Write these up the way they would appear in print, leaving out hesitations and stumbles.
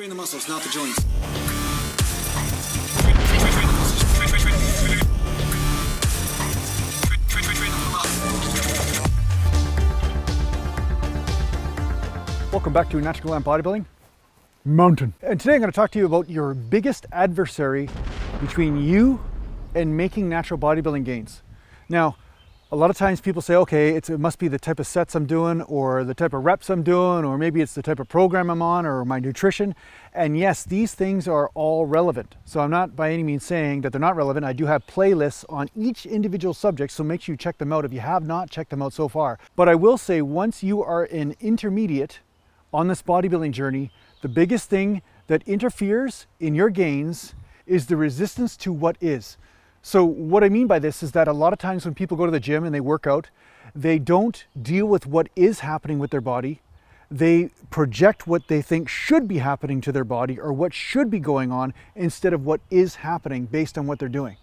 Train the muscles, not the joints. Welcome back to Natural Glam Bodybuilding Mountain. And today I'm going to talk to you about your biggest adversary between you and making natural bodybuilding gains. Now, a lot of times people say, okay, it must be the type of sets I'm doing or the type of reps I'm doing, or maybe it's the type of program I'm on or my nutrition. And yes, these things are all relevant. So I'm not by any means saying that they're not relevant. I do have playlists on each individual subject, so make sure you check them out if you have not checked them out so far. But I will say, once you are an intermediate on this bodybuilding journey, the biggest thing that interferes in your gains is the resistance to what is. So what I mean by this is that a lot of times when people go to the gym and they work out, they don't deal with what is happening with their body. They project what they think should be happening to their body or what should be going on instead of what is happening based on what they're doing.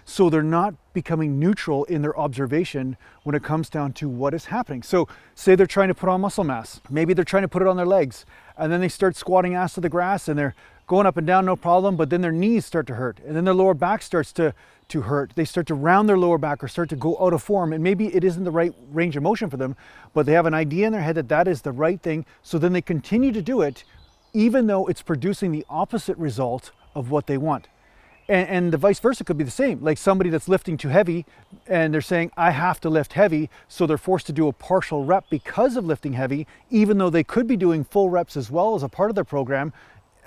So they're not becoming neutral in their observation when it comes down to what is happening. So say they're trying to put on muscle mass. Maybe they're trying to put it on their legs, and then they start squatting ass to the grass and they're going up and down, no problem, but then their knees start to hurt, and then their lower back starts to hurt. They start to round their lower back or start to go out of form, and maybe it isn't the right range of motion for them, but they have an idea in their head that that is the right thing, so then they continue to do it even though it's producing the opposite result of what they want. And the vice versa could be the same. Like somebody that's lifting too heavy and they're saying, I have to lift heavy, so they're forced to do a partial rep because of lifting heavy, even though they could be doing full reps as well as a part of their program,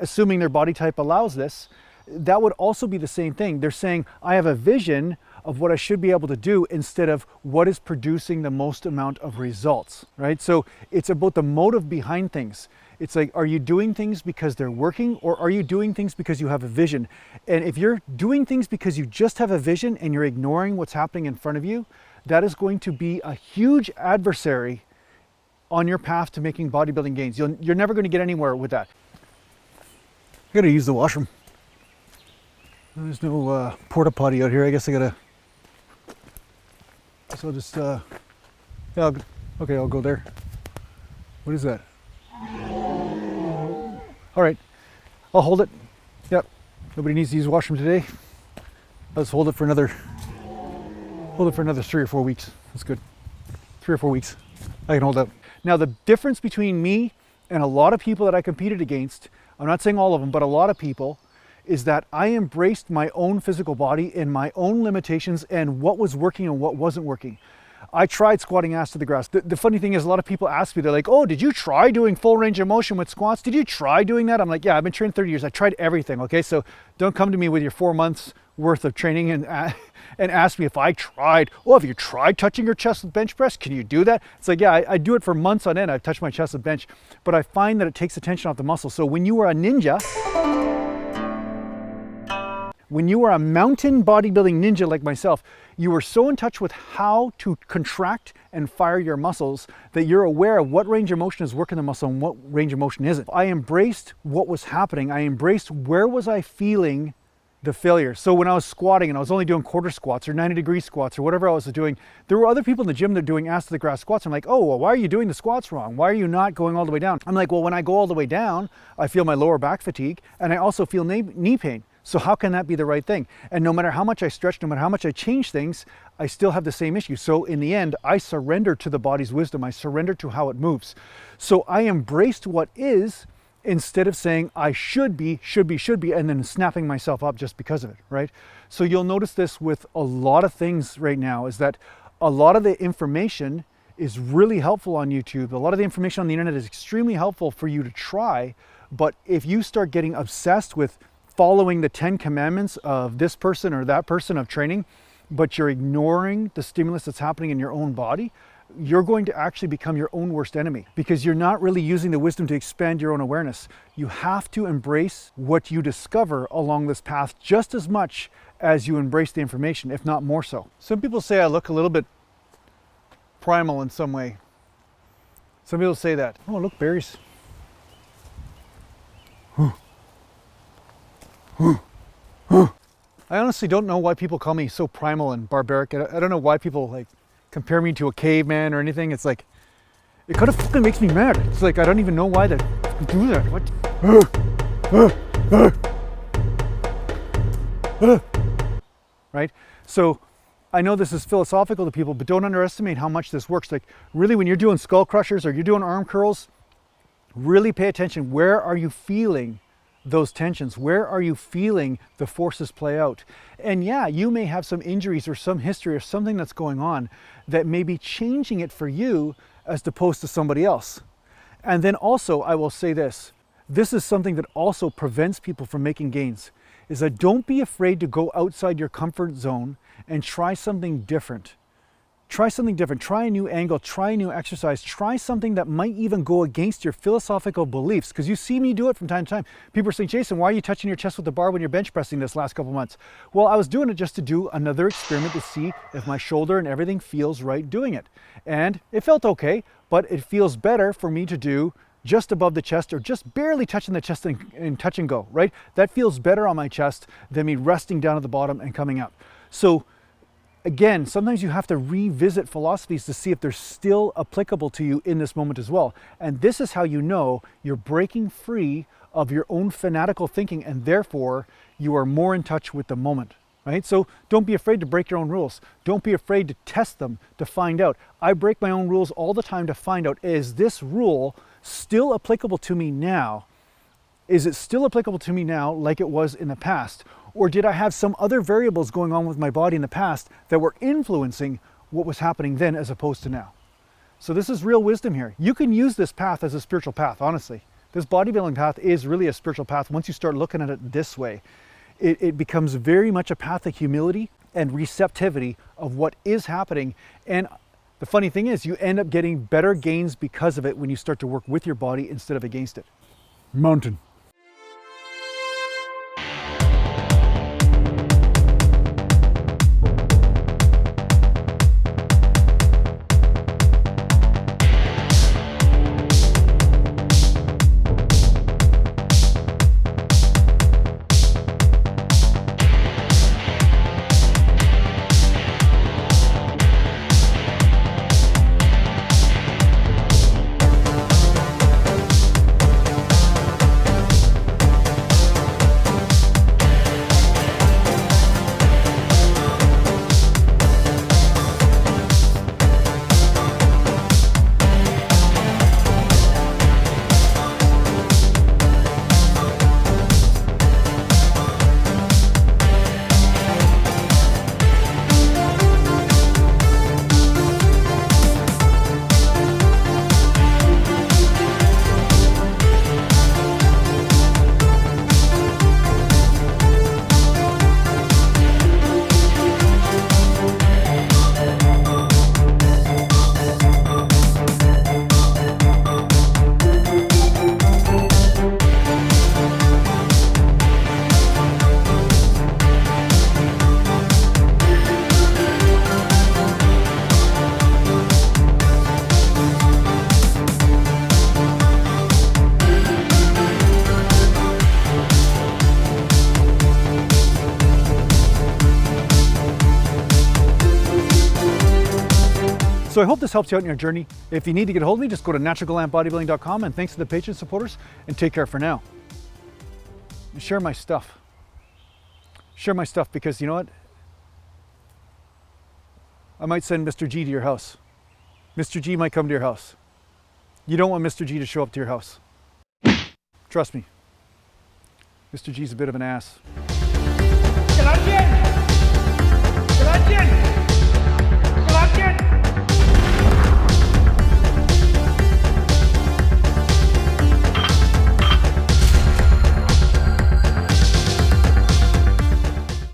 assuming their body type allows this. That would also be the same thing. They're saying, I have a vision of what I should be able to do instead of what is producing the most amount of results, right? So it's about the motive behind things. It's like, are you doing things because they're working, or are you doing things because you have a vision? And if you're doing things because you just have a vision and you're ignoring what's happening in front of you, that is going to be a huge adversary on your path to making bodybuilding gains. You're never going to get anywhere with that. I gotta use the washroom. There's no porta potty out here. I guess I gotta. So I'll just yeah. Okay, I'll go there. What is that? All right, I'll hold it. Yep. Nobody needs to use the washroom today. Let's hold it for another 3 or 4 weeks. That's good. 3 or 4 weeks. I can hold that. Now the difference between me and a lot of people that I competed against, I'm not saying all of them, but a lot of people, is that I embraced my own physical body and my own limitations and what was working and what wasn't working. I tried squatting ass to the grass. The funny thing is, a lot of people ask me, they're like, oh, did you try doing full range of motion with squats? Did you try doing that? I'm like, yeah, I've been training 30 years. I tried everything, okay? So don't come to me with your 4 months worth of training and ask me if I tried. Oh, have you tried touching your chest with bench press? Can you do that? It's like, yeah, I do it for months on end. I've touched my chest with bench, but I find that it takes attention off the muscle. So when you are a ninja, when you are a mountain bodybuilding ninja like myself, you are so in touch with how to contract and fire your muscles that you're aware of what range of motion is working the muscle and what range of motion isn't. I embraced what was happening. I embraced where was I feeling the failure. So when I was squatting and I was only doing quarter squats or 90-degree squats or whatever I was doing, there were other people in the gym that are doing ass to the grass squats. I'm like, oh, well, why are you doing the squats wrong? Why are you not going all the way down? I'm like, well, when I go all the way down, I feel my lower back fatigue and I also feel knee pain. So how can that be the right thing? And no matter how much I stretch, no matter how much I change things, I still have the same issue. So in the end, I surrender to the body's wisdom. I surrender to how it moves. So I embraced what is instead of saying I should be, and then snapping myself up just because of it, right? So you'll notice this with a lot of things right now, is that a lot of the information is really helpful on YouTube. A lot of the information on the internet is extremely helpful for you to try. But if you start getting obsessed with following the 10 commandments of this person or that person of training, but you're ignoring the stimulus that's happening in your own body, you're going to actually become your own worst enemy because you're not really using the wisdom to expand your own awareness. You have to embrace what you discover along this path just as much as you embrace the information, if not more so. Some people say I look a little bit primal in some way. Some people say that. Oh, look, berries. I honestly don't know why people call me so primal and barbaric. I don't know why people like compare me to a caveman or anything. It's like, it kind of fucking makes me mad. It's like, I don't even know why they do that. What? right? So I know this is philosophical to people, but don't underestimate how much this works. Like really, when you're doing skull crushers or you're doing arm curls, really pay attention. Where are you feeling those tensions? Where are you feeling the forces play out? And yeah, you may have some injuries or some history or something that's going on that may be changing it for you as opposed to somebody else. And then also, I will say this is something that also prevents people from making gains, is that don't be afraid to go outside your comfort zone and try something different. Try something different, try a new angle, try a new exercise, try something that might even go against your philosophical beliefs, because you see me do it from time to time. People are saying, Jason, why are you touching your chest with the bar when you're bench pressing this last couple months? Well, I was doing it just to do another experiment to see if my shoulder and everything feels right doing it. And it felt okay, but it feels better for me to do just above the chest or just barely touching the chest and touch and go, right? That feels better on my chest than me resting down at the bottom and coming up. So again, sometimes you have to revisit philosophies to see if they're still applicable to you in this moment as well. And this is how you know you're breaking free of your own fanatical thinking, and therefore you are more in touch with the moment, right? So don't be afraid to break your own rules. Don't be afraid to test them, to find out. I break my own rules all the time to find out, is this rule still applicable to me now? Is it still applicable to me now like it was in the past? Or did I have some other variables going on with my body in the past that were influencing what was happening then as opposed to now? So this is real wisdom here. You can use this path as a spiritual path, honestly. This bodybuilding path is really a spiritual path. Once you start looking at it this way, it becomes very much a path of humility and receptivity of what is happening. And the funny thing is, you end up getting better gains because of it when you start to work with your body instead of against it. Mountain. So I hope this helps you out in your journey. If you need to get a hold of me, just go to naturalgallantbodybuilding.com, and thanks to the patron supporters, and take care for now. And share my stuff. Share my stuff, because you know what? I might send Mr. G to your house. Mr. G might come to your house. You don't want Mr. G to show up to your house. Trust me. Mr. G's a bit of an ass.